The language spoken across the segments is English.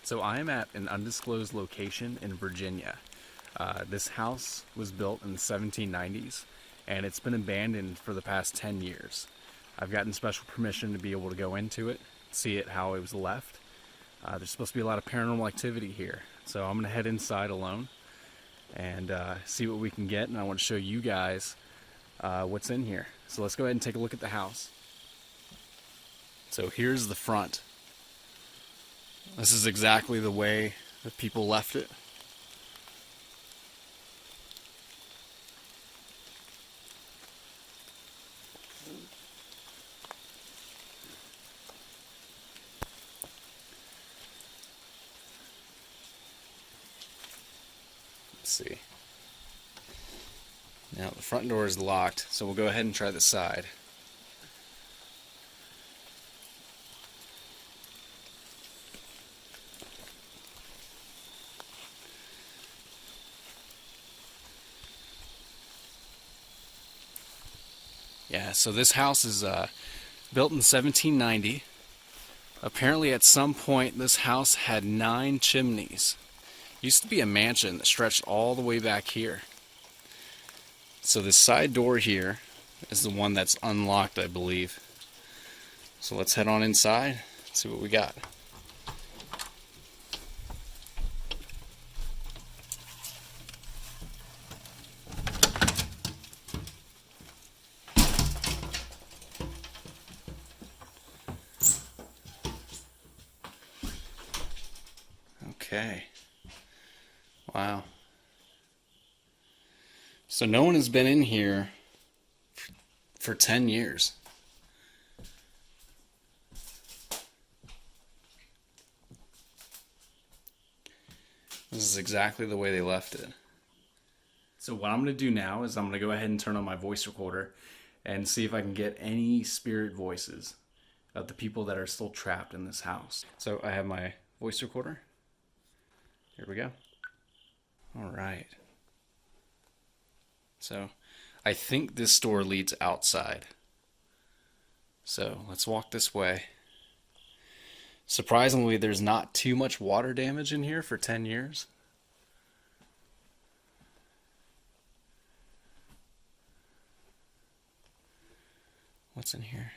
So I am at an undisclosed location in Virginia. This house was built in the 1790s and it's been abandoned for the past 10 years. I've gotten special permission to be able to go into it, see it how it was left. There's supposed to be a lot of paranormal activity here, so I'm going to head inside alone and see what we can get, and I want to show you guys what's in here. So let's go ahead and take a look at the house. So here's the front. This is exactly the way that people left it. Let's see. Now the front door is locked, so we'll go ahead and try the side. Yeah, so this house is built in 1790. Apparently at some point this house had 9 chimneys. Used to be a mansion that stretched all the way back here. So this side door here is the one that's unlocked, I believe. So let's head on inside, see what we got. Okay. Wow. So no one has been in here for 10 years. This is exactly the way they left it. So what I'm going to do now is I'm going to go ahead and turn on my voice recorder and see if I can get any spirit voices of the people that are still trapped in this house. So I have my voice recorder. Here we go. All right. So I think this door leads outside. So let's walk this way. Surprisingly, there's not too much water damage in here for 10 years. What's in here?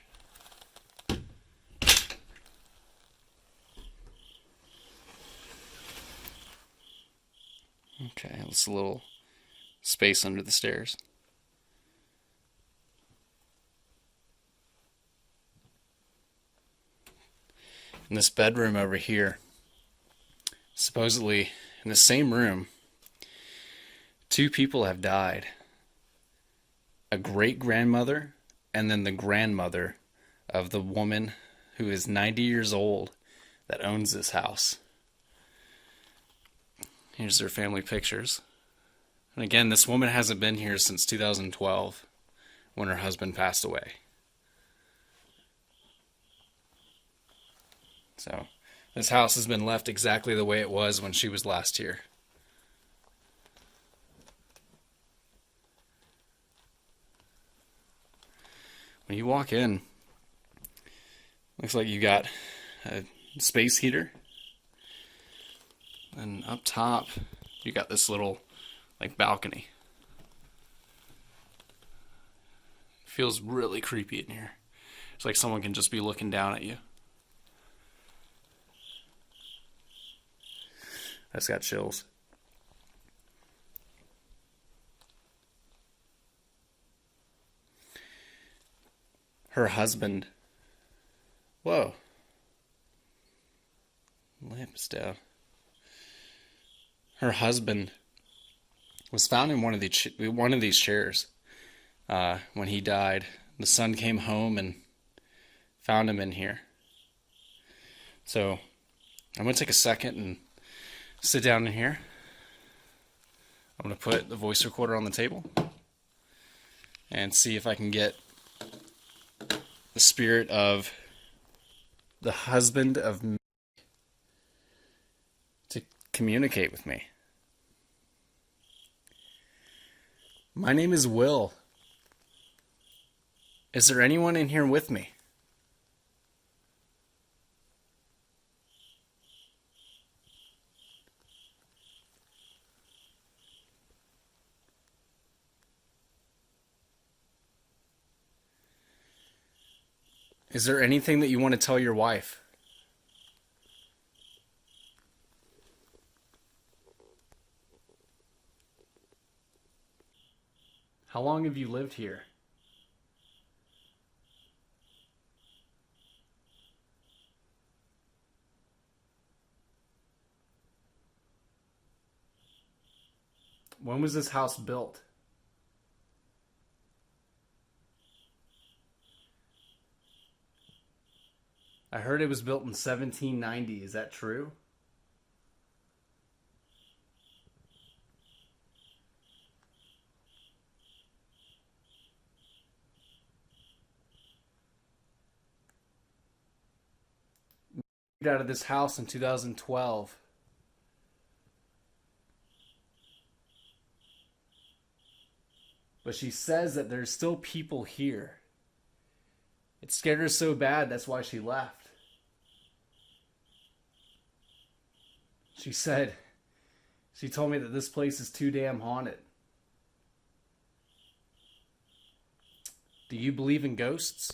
Okay, it's a little space under the stairs. In this bedroom over here, supposedly in the same room, 2 people have died. A great-grandmother and then the grandmother of the woman who is 90 years old that owns this house. Here's their family pictures. And again, this woman hasn't been here since 2012 when her husband passed away. So this house has been left exactly the way it was when she was last here. When you walk in, looks like you got a space heater. And up top, you got this little, like, balcony. Feels really creepy in here. It's like someone can just be looking down at you. That's got chills. Her husband. Whoa. Lamp is down. Her husband was found in one of these chairs when he died. The son came home and found him in here. So I'm going to take a second and sit down in here. I'm going to put the voice recorder on the table and see if I can get the spirit of the husband of me to communicate with me. My name is Will. Is there anyone in here with me? Is there anything that you want to tell your wife? How long have you lived here? When was this house built? I heard it was built in 1790. Is that true? Moved out of this house in 2012. But she says that there's still people here. It scared her so bad, that's why she left. She said, she told me that this place is too damn haunted. Do you believe in ghosts?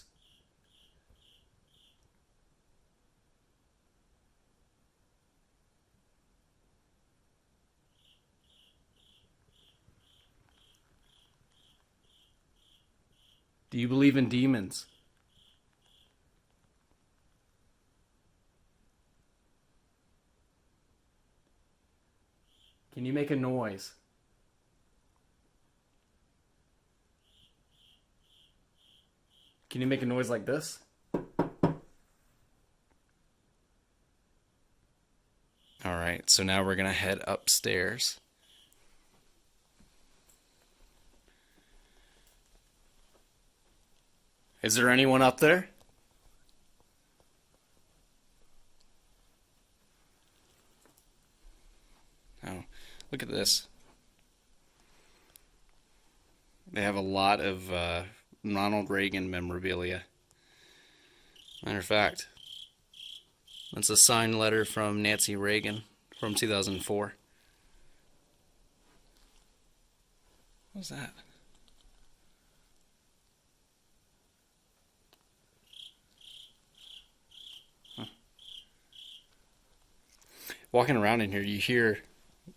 Do you believe in demons? Can you make a noise? Can you make a noise like this? Alright, so now we're going to head upstairs. Is there anyone up there? Oh, look at this. They have a lot of Ronald Reagan memorabilia. Matter of fact, that's a signed letter from Nancy Reagan from 2004. What was that? Walking around in here, you hear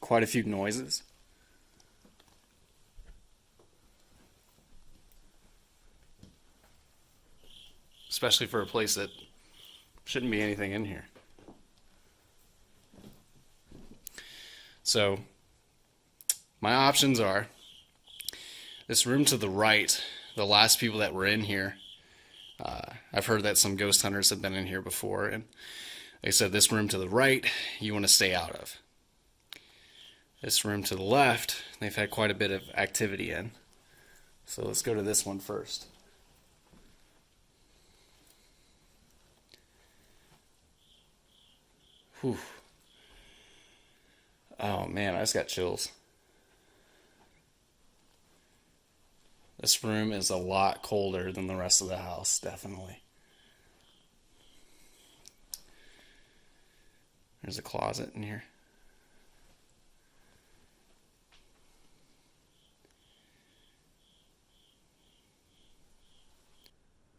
quite a few noises. Especially for a place that shouldn't be anything in here. So, my options are this room to the right, the last people that were in here. I've heard that some ghost hunters have been in here before, and they said this room to the right, you want to stay out of. This room to the left, they've had quite a bit of activity in. So let's go to this one first. Whew. Oh man, I just got chills. This room is a lot colder than the rest of the house, definitely. There's a closet in here.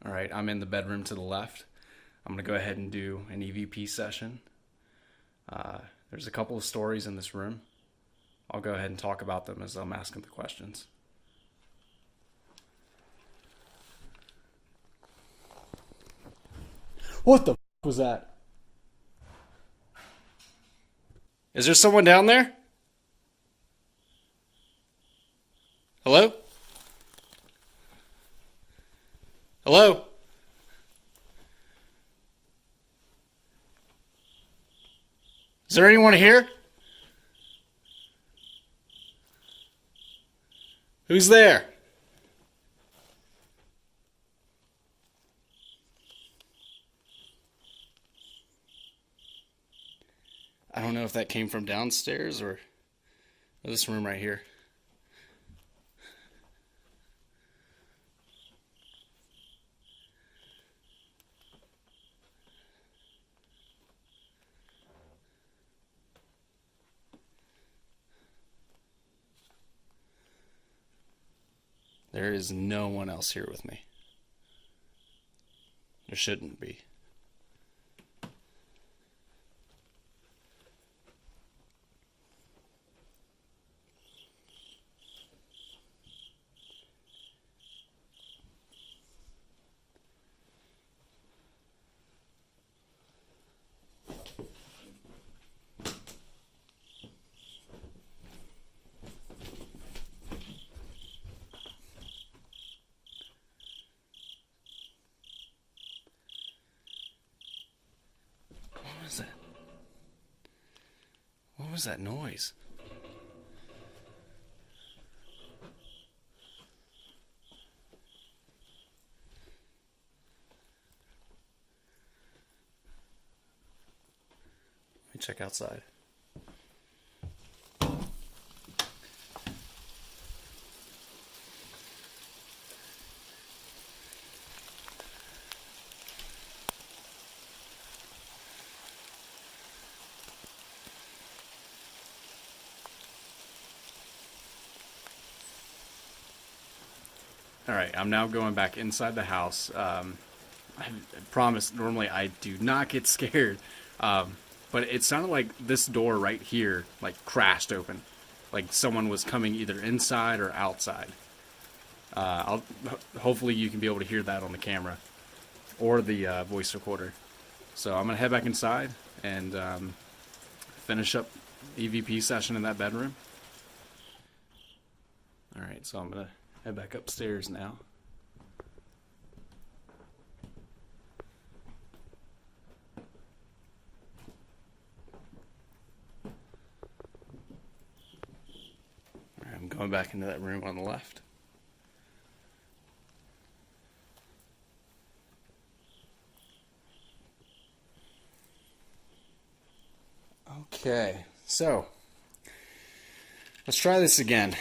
All right, I'm in the bedroom to the left. I'm going to go ahead and do an EVP session. There's a couple of stories in this room. I'll go ahead and talk about them as I'm asking the questions. What the f was that? Is there someone down there? Hello? Hello? Is there anyone here? Who's there? I don't know if that came from downstairs or this room right here. There is no one else here with me. There shouldn't be. What was that? What was that noise? Let me check outside. Alright, I'm now going back inside the house. I promise, normally I do not get scared. But it sounded like this door right here, like, crashed open. Like someone was coming either inside or outside. Hopefully you can be able to hear that on the camera. Or the voice recorder. So I'm going to head back inside and finish up EVP session in that bedroom. Alright, so I'm going to head back upstairs now. Alright, I'm going back into that room on the left. Okay, so let's try this again.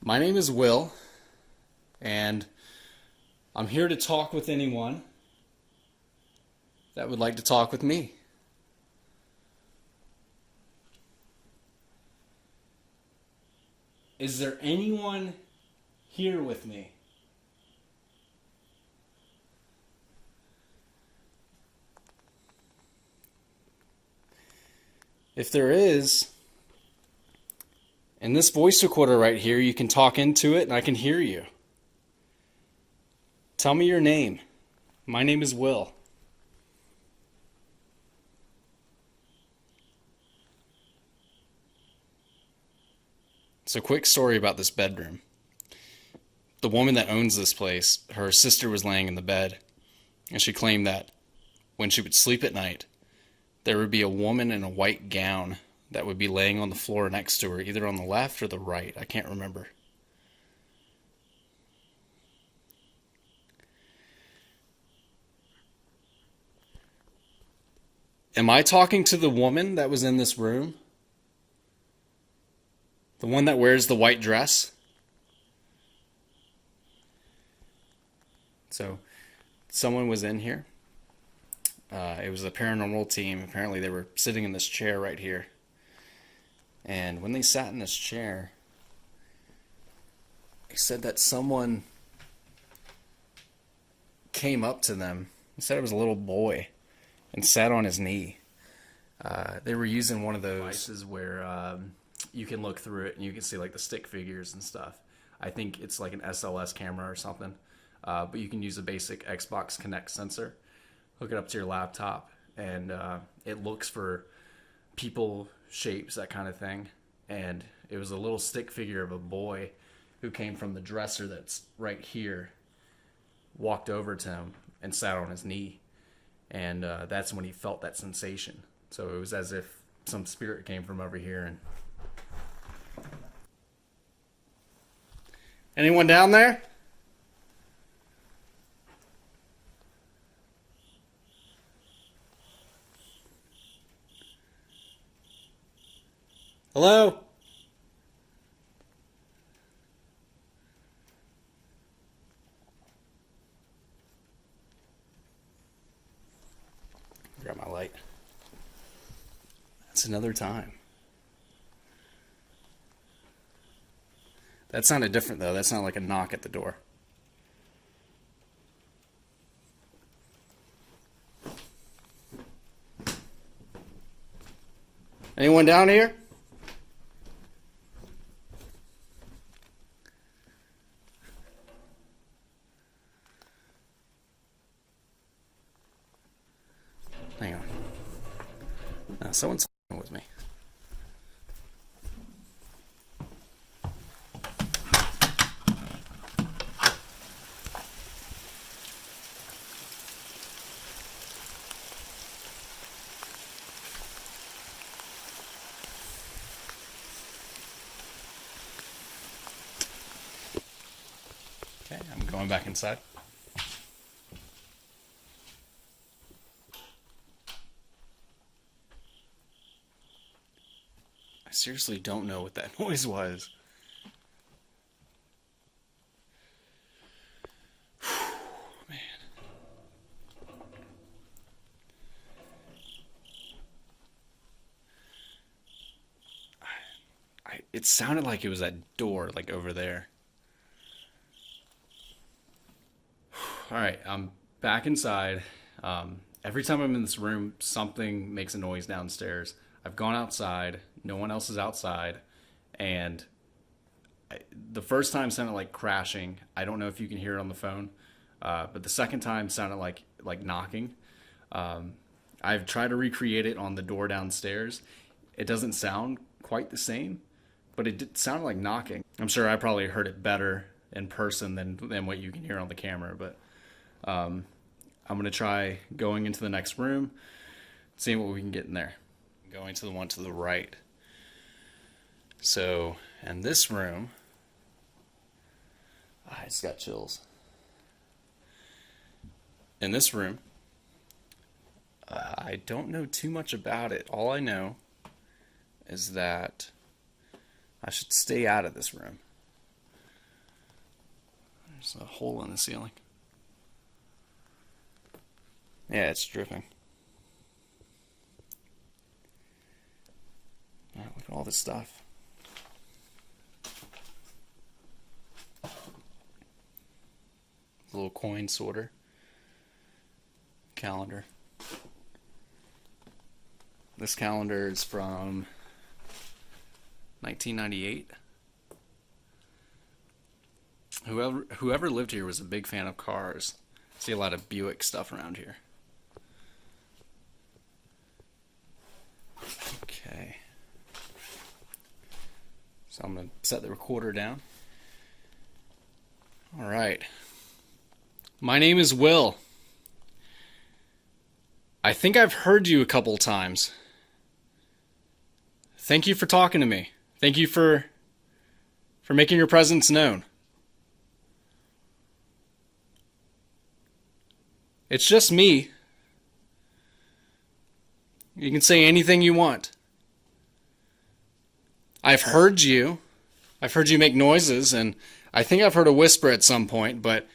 My name is Will, and I'm here to talk with anyone that would like to talk with me. Is there anyone here with me? If there is, in this voice recorder right here, you can talk into it and I can hear you. Tell me your name. My name is Will. It's a quick story about this bedroom. The woman that owns this place, her sister was laying in the bed, and she claimed that when she would sleep at night, there would be a woman in a white gown that would be laying on the floor next to her, either on the left or the right. I can't remember. Am I talking to the woman that was in this room? The one that wears the white dress? So, someone was in here. It was a paranormal team. Apparently they were sitting in this chair right here. And when they sat in this chair, they said that someone came up to them. He said it was a little boy and sat on his knee. They were using one of those devices where you can look through it and you can see like the stick figures and stuff. I think it's like an SLS camera or something. But you can use a basic Xbox Connect sensor, hook it up to your laptop, and it looks for people, shapes, that kind of thing. And it was a little stick figure of a boy who came from the dresser that's right here, walked over to him and sat on his knee. And that's when he felt that sensation. So it was as if some spirit came from over here. And anyone down there? Hello? Grab my light. That's another time. That sounded different though. That sounded like a knock at the door. Anyone down here? Hang on. Someone's with me. Okay, I'm going back inside. I seriously don't know what that noise was. Man. It sounded like it was that door, like over there. Alright, I'm back inside. Every time I'm in this room, something makes a noise downstairs. I've gone outside, no one else is outside, and the first time sounded like crashing. I don't know if you can hear it on the phone, but the second time sounded like knocking. I've tried to recreate it on the door downstairs. It doesn't sound quite the same, but it sounded like knocking. I'm sure I probably heard it better in person than what you can hear on the camera, but I'm going to try going into the next room, seeing what we can get in there. Going to the one to the right. So, in this room, I just got chills. In this room, I don't know too much about it. All I know is that I should stay out of this room. There's a hole in the ceiling. Yeah, it's dripping. Look at all this stuff. Little coin sorter. Calendar. This calendar is from 1998. Whoever lived here was a big fan of cars. See a lot of Buick stuff around here. Okay. So I'm going to set the recorder down. All right. My name is Will. I think I've heard you a couple times. Thank you for talking to me. Thank you for making your presence known. It's just me. You can say anything you want. I've heard you. I've heard you make noises, and I think I've heard a whisper at some point, but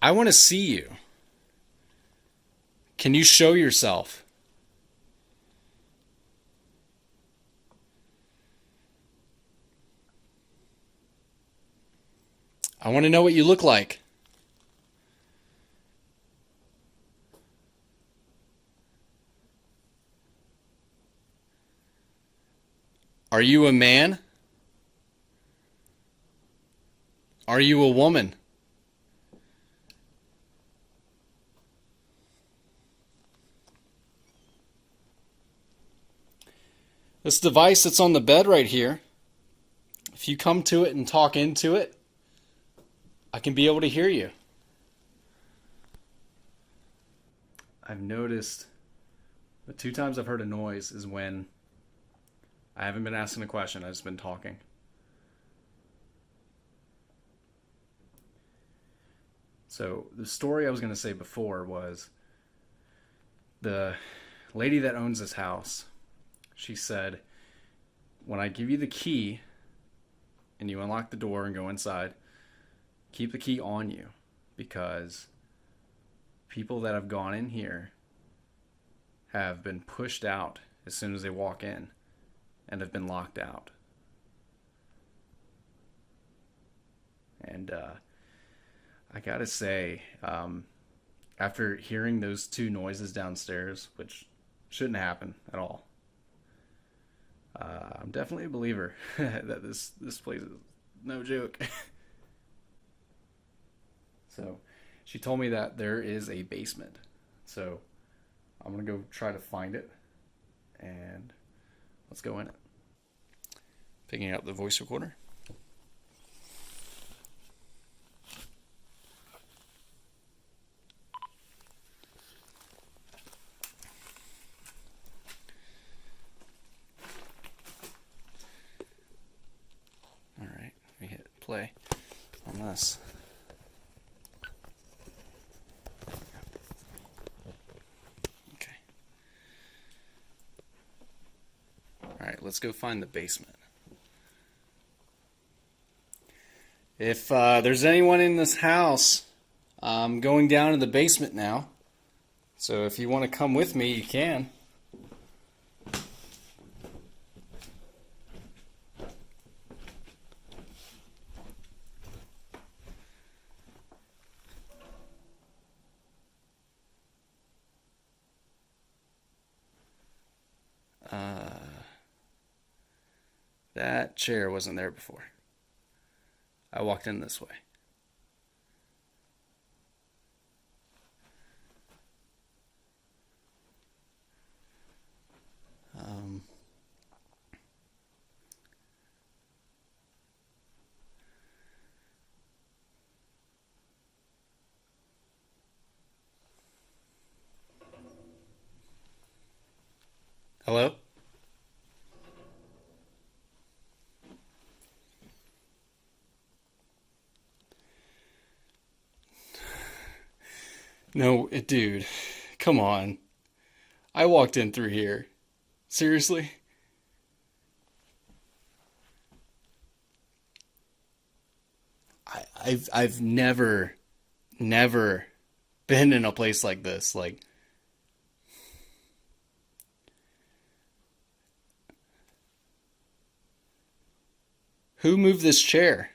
I want to see you. Can you show yourself? I want to know what you look like. Are you a man? Are you a woman? This device that's on the bed right here, if you come to it and talk into it, I can be able to hear you. I've noticed the 2 times I've heard a noise is when I haven't been asking a question, I've just been talking. So the story I was going to say before was the lady that owns this house. She said, when I give you the key and you unlock the door and go inside, keep the key on you, because people that have gone in here have been pushed out as soon as they walk in and have been locked out. And I gotta say, after hearing those 2 noises downstairs, which shouldn't happen at all, I'm definitely a believer that this place is no joke. So she told me that there is a basement. So I'm gonna go try to find it, and let's go in it. Picking up the voice recorder. All right, we hit play on this. Okay. All right, let's go find the basement. If there's anyone in this house, I'm going down to the basement now. So if you want to come with me, you can. That chair wasn't there before. I walked in this way. Hello? No, dude, come on. I walked in through here. Seriously? I've never been in a place like this. Like, who moved this chair?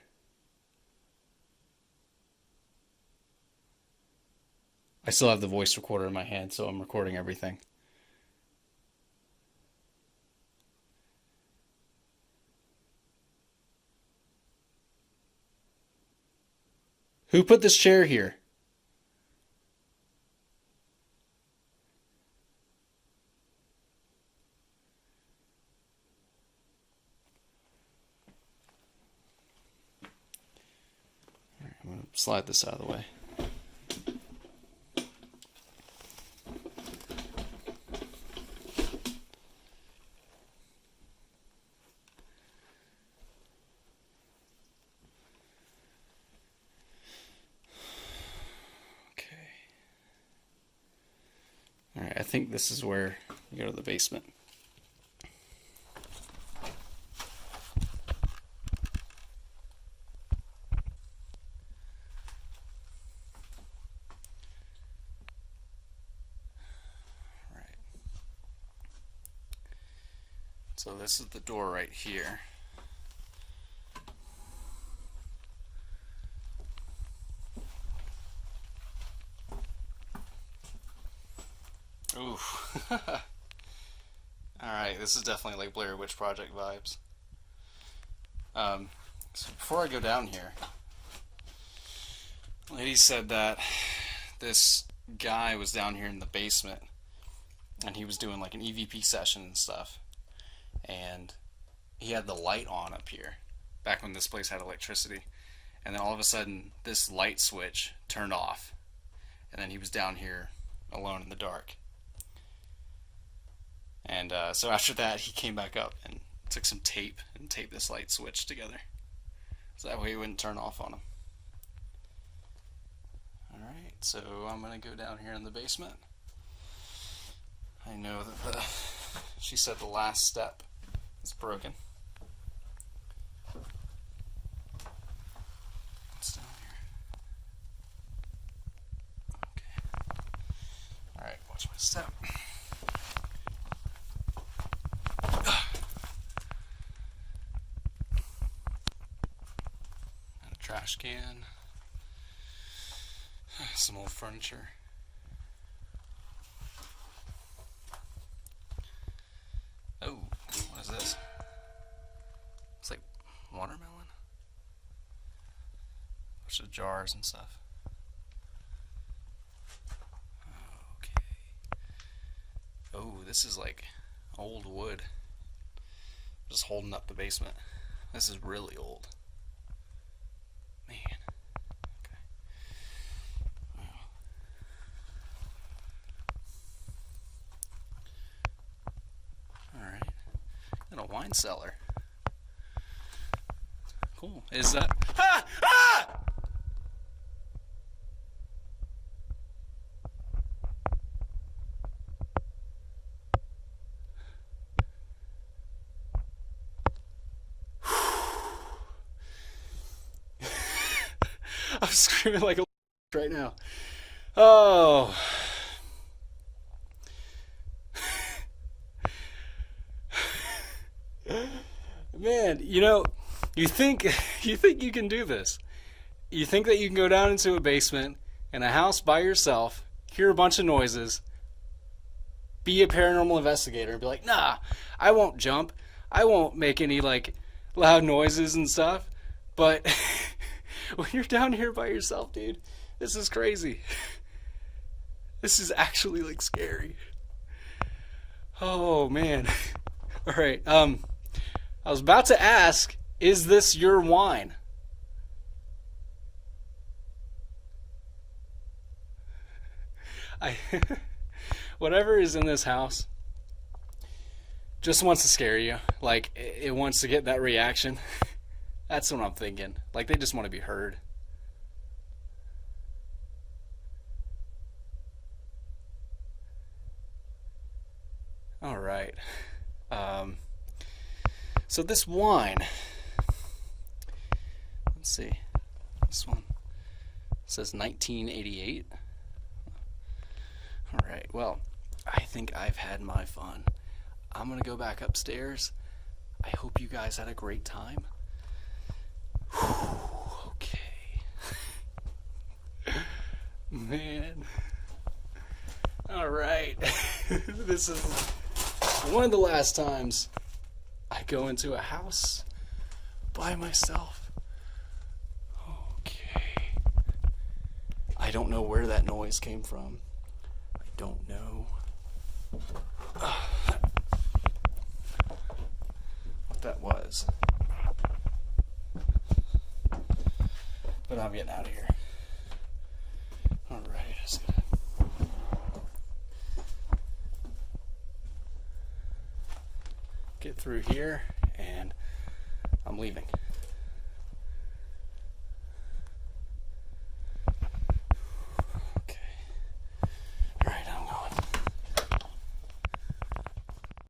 I still have the voice recorder in my hand, so I'm recording everything. Who put this chair here? All right, I'm going to slide this out of the way. Alright, I think this is where you go to the basement. Right. So this is the door right here. Ooh. Alright, this is definitely like Blair Witch Project vibes. So before I go down here, lady said that this guy was down here in the basement and he was doing like an EVP session and stuff. And he had the light on up here back when this place had electricity. And then all of a sudden, this light switch turned off. And then he was down here alone in the dark. And so after that, he came back up and took some tape and taped this light switch together. So that way it wouldn't turn off on him. Alright, so I'm going to go down here in the basement. I know that she said the last step is broken. What's down here? Okay. Alright, watch my step. Trash can, some old furniture. Oh, what is this? bunch of jars and stuff. Okay. Oh, this is like old wood. Just holding up the basement. This is really old. Man. Okay. Wow. Alright. Got a wine cellar. Cool. Is that... Ah! Ah! I'm screaming like a right now. Oh. Man, you think you can do this. You think that you can go down into a basement in a house by yourself, hear a bunch of noises, be a paranormal investigator and be like, "Nah, I won't jump. I won't make any like loud noises and stuff." But when you're down here by yourself, dude, this is crazy. This is actually like scary. Oh man. All right. I was about to ask, is this your wine? Whatever is in this house just wants to scare you. Like, it wants to get that reaction. That's what I'm thinking. Like, they just want to be heard. All right. So this wine, let's see, this one says 1988. All right, well, I think I've had my fun. I'm going to go back upstairs. I hope you guys had a great time. Whew, okay. Man. All right. This is one of the last times I go into a house by myself. Okay. I don't know where that noise came from. I don't know what that was. But I'm getting out of here. All right. Just gonna get through here and I'm leaving.